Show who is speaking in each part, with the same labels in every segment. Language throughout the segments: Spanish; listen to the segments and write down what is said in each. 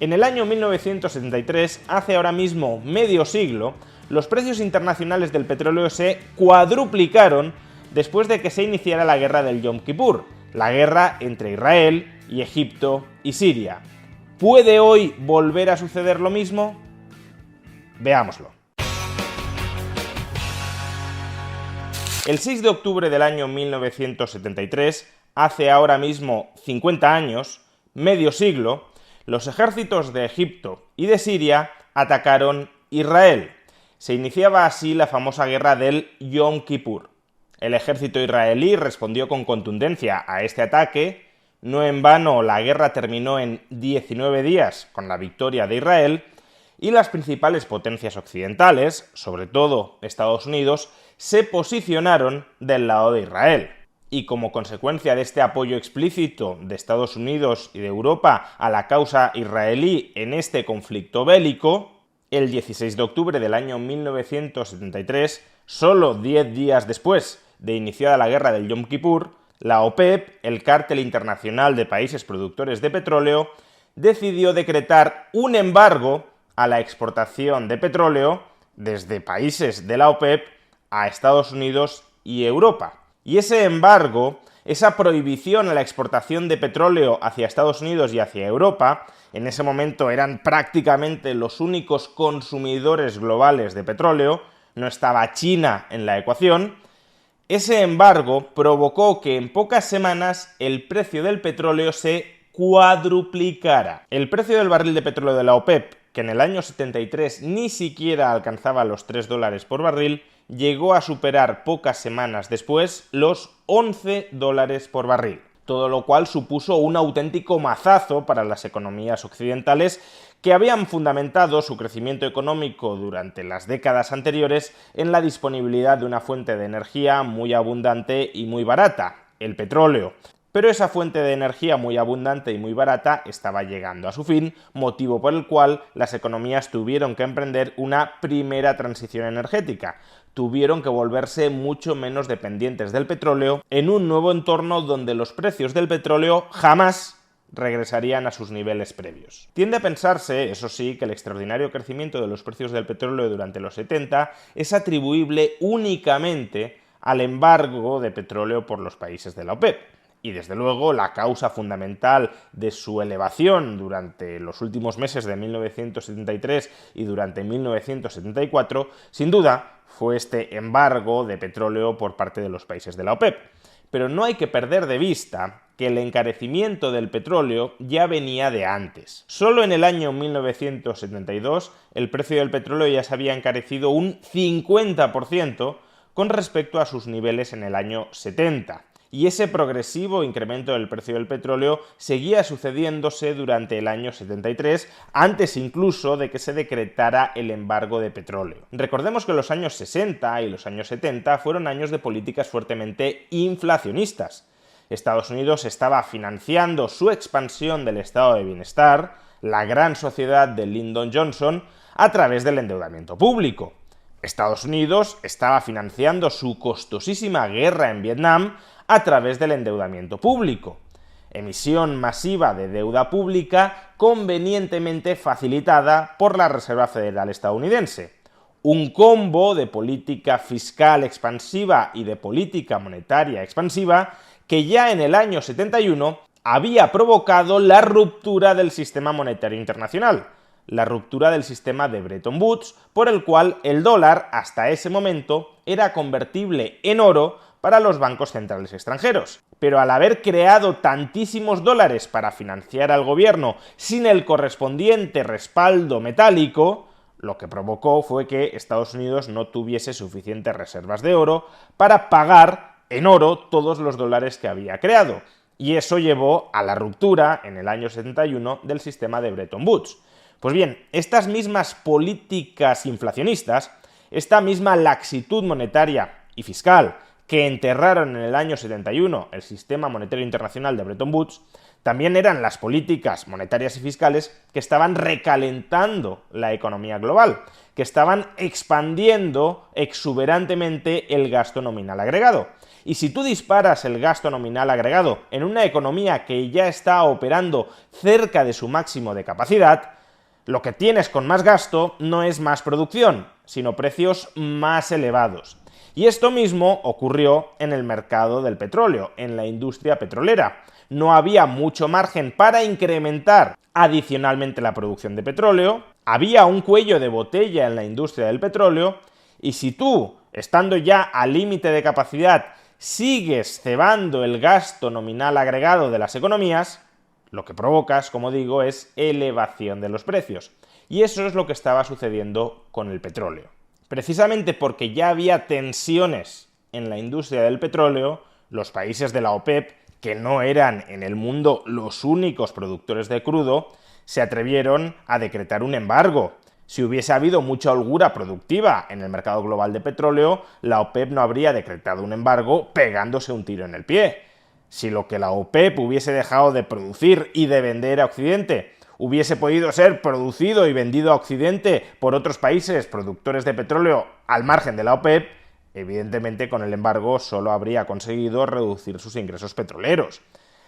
Speaker 1: En el año 1973, hace ahora mismo medio siglo, los precios internacionales del petróleo se cuadruplicaron después de que se iniciara la guerra del Yom Kippur, la guerra entre Israel y Egipto y Siria. ¿Puede hoy volver a suceder lo mismo? Veámoslo. El 6 de octubre del año 1973, hace ahora mismo 50 años, medio siglo, los ejércitos de Egipto y de Siria atacaron Israel. Se iniciaba así la famosa guerra del Yom Kippur. El ejército israelí respondió con contundencia a este ataque. No en vano, la guerra terminó en 19 días con la victoria de Israel, y las principales potencias occidentales, sobre todo Estados Unidos, se posicionaron del lado de Israel. Y como consecuencia de este apoyo explícito de Estados Unidos y de Europa a la causa israelí en este conflicto bélico, el 16 de octubre del año 1973, solo 10 días después de iniciada la guerra del Yom Kippur, la OPEP, el cártel internacional de países productores de petróleo, decidió decretar un embargo a la exportación de petróleo desde países de la OPEP a Estados Unidos y Europa. Y ese embargo, esa prohibición a la exportación de petróleo hacia Estados Unidos y hacia Europa, en ese momento eran prácticamente los únicos consumidores globales de petróleo, no estaba China en la ecuación. Ese embargo provocó que en pocas semanas el precio del petróleo se cuadruplicara. El precio del barril de petróleo de la OPEP, que en el año 73 ni siquiera alcanzaba los $3 por barril, llegó a superar pocas semanas después los $11 por barril. Todo lo cual supuso un auténtico mazazo para las economías occidentales que habían fundamentado su crecimiento económico durante las décadas anteriores en la disponibilidad de una fuente de energía muy abundante y muy barata, el petróleo. Pero esa fuente de energía muy abundante y muy barata estaba llegando a su fin, motivo por el cual las economías tuvieron que emprender una primera transición energética. Tuvieron que volverse mucho menos dependientes del petróleo en un nuevo entorno donde los precios del petróleo jamás regresarían a sus niveles previos. Tiende a pensarse, eso sí, que el extraordinario crecimiento de los precios del petróleo durante los 70 es atribuible únicamente al embargo de petróleo por los países de la OPEP. Y desde luego la causa fundamental de su elevación durante los últimos meses de 1973 y durante 1974, sin duda, fue este embargo de petróleo por parte de los países de la OPEP. Pero no hay que perder de vista que el encarecimiento del petróleo ya venía de antes. Solo en el año 1972 el precio del petróleo ya se había encarecido un 50% con respecto a sus niveles en el año 70. Y ese progresivo incremento del precio del petróleo seguía sucediéndose durante el año 73, antes incluso de que se decretara el embargo de petróleo. Recordemos que los años 60 y los años 70 fueron años de políticas fuertemente inflacionistas. Estados Unidos estaba financiando su expansión del estado de bienestar, la gran sociedad de Lyndon Johnson, a través del endeudamiento público. Estados Unidos estaba financiando su costosísima guerra en Vietnam a través del endeudamiento público. Emisión masiva de deuda pública convenientemente facilitada por la Reserva Federal estadounidense. Un combo de política fiscal expansiva y de política monetaria expansiva que ya en el año 71 había provocado la ruptura del sistema monetario internacional, la ruptura del sistema de Bretton Woods, por el cual el dólar hasta ese momento era convertible en oro para los bancos centrales extranjeros. Pero al haber creado tantísimos dólares para financiar al gobierno sin el correspondiente respaldo metálico, lo que provocó fue que Estados Unidos no tuviese suficientes reservas de oro para pagar en oro todos los dólares que había creado. Y eso llevó a la ruptura en el año 71 del sistema de Bretton Woods. Pues bien, estas mismas políticas inflacionistas, esta misma laxitud monetaria y fiscal que enterraron en el año 71 el sistema monetario internacional de Bretton Woods, también eran las políticas monetarias y fiscales que estaban recalentando la economía global, que estaban expandiendo exuberantemente el gasto nominal agregado. Y si tú disparas el gasto nominal agregado en una economía que ya está operando cerca de su máximo de capacidad, lo que tienes con más gasto no es más producción, sino precios más elevados. Y esto mismo ocurrió en el mercado del petróleo, en la industria petrolera. No había mucho margen para incrementar adicionalmente la producción de petróleo, había un cuello de botella en la industria del petróleo, y si tú, estando ya al límite de capacidad, sigues cebando el gasto nominal agregado de las economías, lo que provocas, como digo, es elevación de los precios. Y eso es lo que estaba sucediendo con el petróleo. Precisamente porque ya había tensiones en la industria del petróleo, los países de la OPEP, que no eran en el mundo los únicos productores de crudo, se atrevieron a decretar un embargo. Si hubiese habido mucha holgura productiva en el mercado global de petróleo, la OPEP no habría decretado un embargo pegándose un tiro en el pie. Si lo que la OPEP hubiese dejado de producir y de vender a Occidente hubiese podido ser producido y vendido a Occidente por otros países productores de petróleo al margen de la OPEP, evidentemente con el embargo solo habría conseguido reducir sus ingresos petroleros.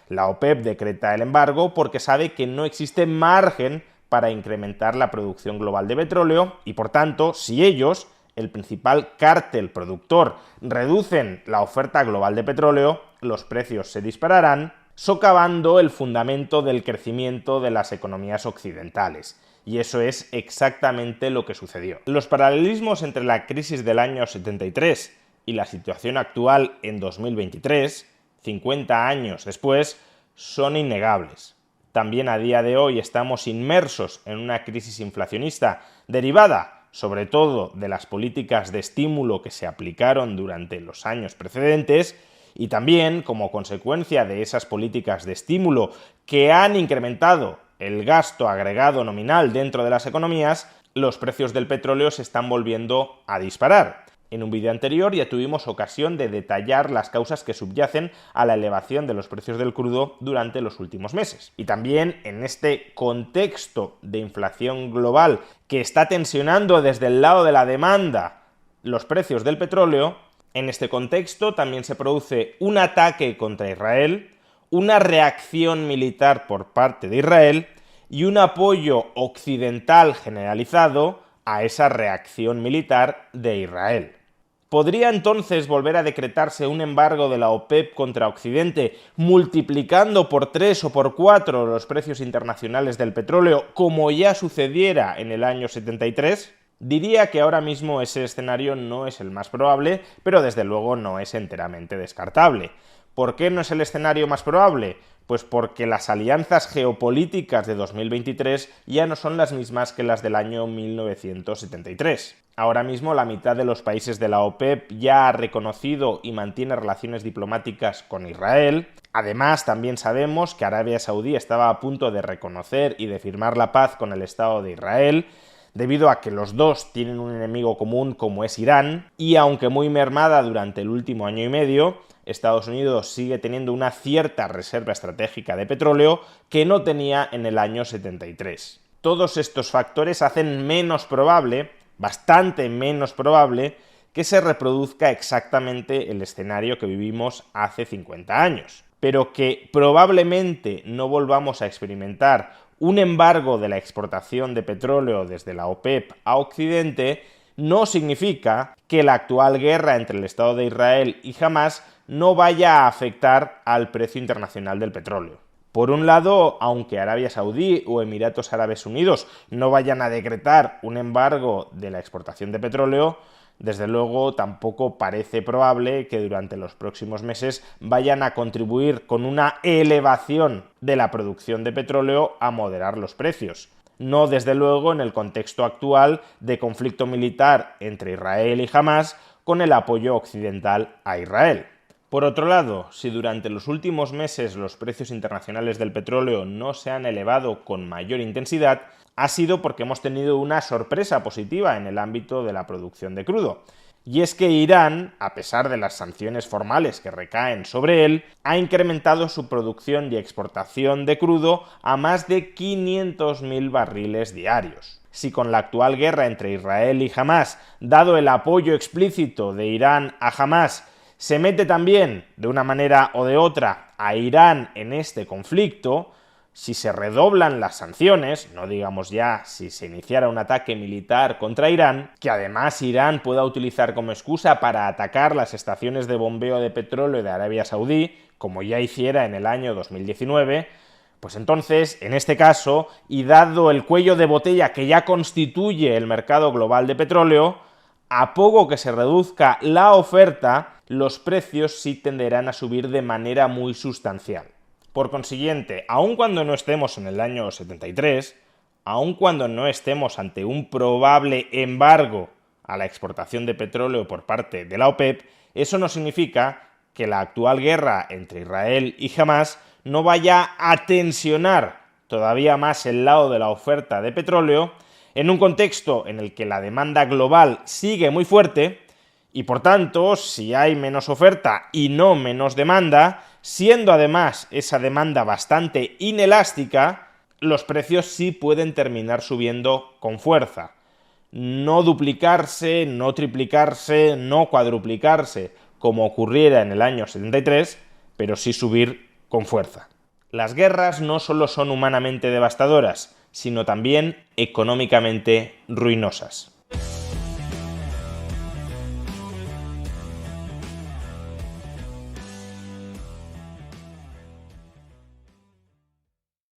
Speaker 1: La OPEP decreta el embargo porque sabe que no existe margen para incrementar la producción global de petróleo y, por tanto, si ellos, el principal cártel productor, reducen la oferta global de petróleo, los precios se dispararán, socavando el fundamento del crecimiento de las economías occidentales. Y eso es exactamente lo que sucedió. Los paralelismos entre la crisis del año 73 y la situación actual en 2023, 50 años después, son innegables. También a día de hoy estamos inmersos en una crisis inflacionista derivada, sobre todo, de las políticas de estímulo que se aplicaron durante los años precedentes y también, como consecuencia de esas políticas de estímulo que han incrementado el gasto agregado nominal dentro de las economías, los precios del petróleo se están volviendo a disparar. En un vídeo anterior ya tuvimos ocasión de detallar las causas que subyacen a la elevación de los precios del crudo durante los últimos meses. Y también en este contexto de inflación global que está tensionando desde el lado de la demanda los precios del petróleo, en este contexto también se produce un ataque contra Israel, una reacción militar por parte de Israel y un apoyo occidental generalizado a esa reacción militar de Israel. ¿Podría entonces volver a decretarse un embargo de la OPEP contra Occidente, multiplicando por 3 o por 4 los precios internacionales del petróleo, como ya sucediera en el año 73? Diría que ahora mismo ese escenario no es el más probable, pero desde luego no es enteramente descartable. ¿Por qué no es el escenario más probable? Pues porque las alianzas geopolíticas de 2023 ya no son las mismas que las del año 1973. Ahora mismo la mitad de los países de la OPEP ya ha reconocido y mantiene relaciones diplomáticas con Israel. Además, también sabemos que Arabia Saudí estaba a punto de reconocer y de firmar la paz con el Estado de Israel, debido a que los dos tienen un enemigo común como es Irán, y aunque muy mermada durante el último año y medio, Estados Unidos sigue teniendo una cierta reserva estratégica de petróleo que no tenía en el año 73. Todos estos factores hacen menos probable, bastante menos probable, que se reproduzca exactamente el escenario que vivimos hace 50 años. Pero que probablemente no volvamos a experimentar un embargo de la exportación de petróleo desde la OPEP a Occidente no significa que la actual guerra entre el Estado de Israel y Hamás no vaya a afectar al precio internacional del petróleo. Por un lado, aunque Arabia Saudí o Emiratos Árabes Unidos no vayan a decretar un embargo de la exportación de petróleo, desde luego tampoco parece probable que durante los próximos meses vayan a contribuir con una elevación de la producción de petróleo a moderar los precios. No, desde luego, en el contexto actual de conflicto militar entre Israel y Hamás con el apoyo occidental a Israel. Por otro lado, si durante los últimos meses los precios internacionales del petróleo no se han elevado con mayor intensidad, ha sido porque hemos tenido una sorpresa positiva en el ámbito de la producción de crudo. Y es que Irán, a pesar de las sanciones formales que recaen sobre él, ha incrementado su producción y exportación de crudo a más de 500.000 barriles diarios. Si con la actual guerra entre Israel y Hamás, dado el apoyo explícito de Irán a Hamás, se mete también, de una manera o de otra, a Irán en este conflicto, si se redoblan las sanciones, no digamos ya si se iniciara un ataque militar contra Irán, que además Irán pueda utilizar como excusa para atacar las estaciones de bombeo de petróleo de Arabia Saudí, como ya hiciera en el año 2019, pues entonces, en este caso, y dado el cuello de botella que ya constituye el mercado global de petróleo, a poco que se reduzca la oferta, los precios sí tenderán a subir de manera muy sustancial. Por consiguiente, aun cuando no estemos en el año 73, aun cuando no estemos ante un probable embargo a la exportación de petróleo por parte de la OPEP, eso no significa que la actual guerra entre Israel y Hamás no vaya a tensionar todavía más el lado de la oferta de petróleo en un contexto en el que la demanda global sigue muy fuerte y, por tanto, si hay menos oferta y no menos demanda, siendo además esa demanda bastante inelástica, los precios sí pueden terminar subiendo con fuerza. No duplicarse, no triplicarse, no cuadruplicarse, como ocurriera en el año 73, pero sí subir con fuerza. Las guerras no solo son humanamente devastadoras, sino también económicamente ruinosas.